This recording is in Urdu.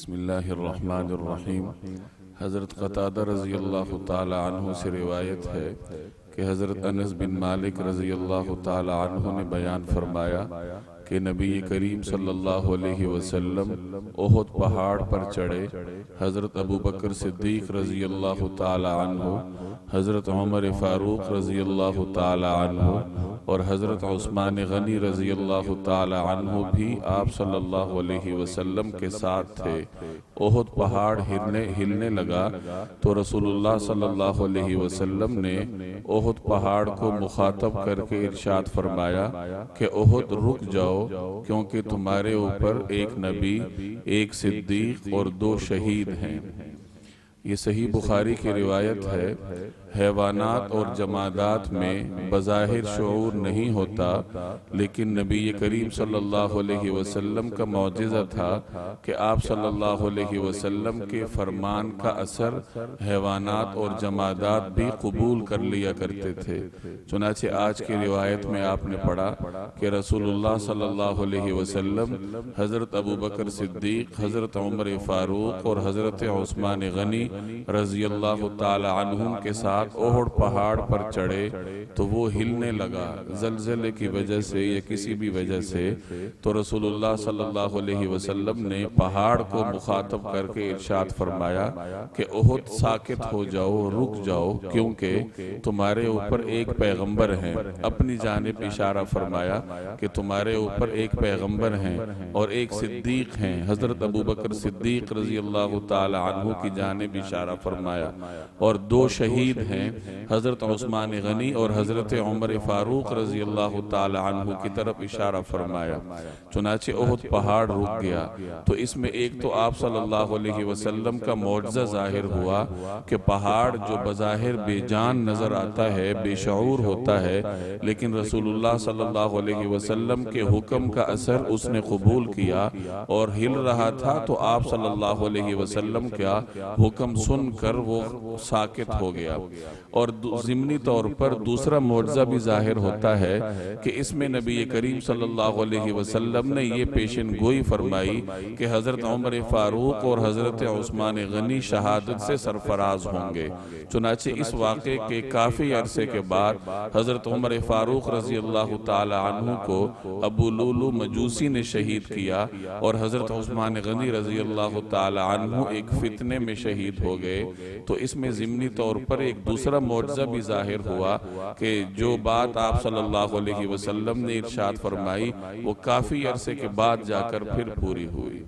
بسم اللہ الرحمن الرحیم۔ حضرت قتادہ رضی اللہ تعالی عنہ سے روایت ہے کہ حضرت انس بن مالک رضی اللہ تعالی عنہ نے بیان فرمایا کہ نبی کریم صلی اللہ علیہ وسلم احد پہاڑ پر چڑھے۔ حضرت ابو بکر صدیق رضی اللہ تعالی عنہ، حضرت عمر فاروق رضی اللہ تعالی عنہ اور حضرت عثمان غنی رضی اللہ تعالی عنہ بھی آپ صلی اللہ علیہ وسلم کے ساتھ تھے۔ احد پہاڑ ہلنے لگا تو رسول اللہ صلی اللہ علیہ وسلم نے احد پہاڑ کو مخاطب کر کے ارشاد فرمایا کہ احد رک جاؤ، کیونکہ تمہارے اوپر ایک نبی، ایک صدیق اور 2 شہید ہیں۔ یہ صحیح بخاری کی روایت ہے۔ حیوانات اور جمادات میں بظاہر شعور نہیں ہوتا، لیکن نبی کریم صلی اللہ علیہ وسلم کا معجزہ تھا کہ آپ صلی اللہ علیہ وسلم کے فرمان کا اثر حیوانات اور جمادات بھی قبول کر لیا کرتے تھے۔ چنانچہ آج کی روایت میں آپ نے پڑھا کہ رسول اللہ صلی اللہ علیہ وسلم حضرت ابو بکر صدیق، حضرت عمر فاروق اور حضرت عثمان غنی رضی اللہ تعالی عنہم کے ساتھ احد پہاڑ پر چڑھے تو وہ ہلنے لگا زلزلے کی وجہ سے یا کسی بھی وجہ سے۔ تو رسول اللہ صلی اللہ علیہ وسلم نے پہاڑ کو مخاطب کر کے ارشاد فرمایا کہ احد ساکت ہو جاؤ، رک جاؤ، کیونکہ تمہارے اوپر ایک پیغمبر ہیں۔ اپنی جانب اشارہ فرمایا کہ تمہارے اوپر ایک پیغمبر ہیں اور ایک صدیق ہیں۔ حضرت ابو بکر صدیق رضی اللہ تعالی عنہ کی جانب اشارہ فرمایا اور 2 شہید ہیں، حضرت عثمان غنی اور حضرت عمر فاروق رضی اللہ تعالی عنہ کی طرف اشارہ فرمایا۔ چنانچہ احد پہاڑ رک گیا۔ تو اس میں ایک تو آپ صلی اللہ علیہ وسلم کا معجزہ ظاہر ہوا کہ پہاڑ جو بظاہر بے جان نظر آتا ہے، بے شعور ہوتا ہے، لیکن رسول اللہ صلی اللہ علیہ وسلم کے حکم کا اثر اس نے قبول کیا اور ہل رہا تھا تو آپ صلی اللہ علیہ وسلم کا حکم سن کر وہ ساکت ہو گیا۔ اور ضمنی طور پر دوسرا معجزہ بھی ظاہر ہوتا ہے کہ اس میں نبی کریم صلی اللہ علیہ وسلم نے یہ پیشن گوئی فرمائی کہ حضرت عمر فاروق اور حضرت عثمان غنی شہادت سے سرفراز ہوں گے۔ چنانچہ اس واقعے کے کافی عرصے کے بعد حضرت عمر فاروق رضی اللہ تعالی عنہ کو ابو لولو مجوسی نے شہید کیا اور حضرت عثمان غنی رضی اللہ تعالی عنہ ایک فتنے میں شہید ہو گئے۔ تو اس میں ضمنی طور پر ایک دوسرا معجزہ بھی ظاہر ہوا کہ جو بات آپ صلی اللہ علیہ وسلم نے ارشاد فرمائی وہ کافی عرصے کے بعد جا کر پھر پوری ہوئی۔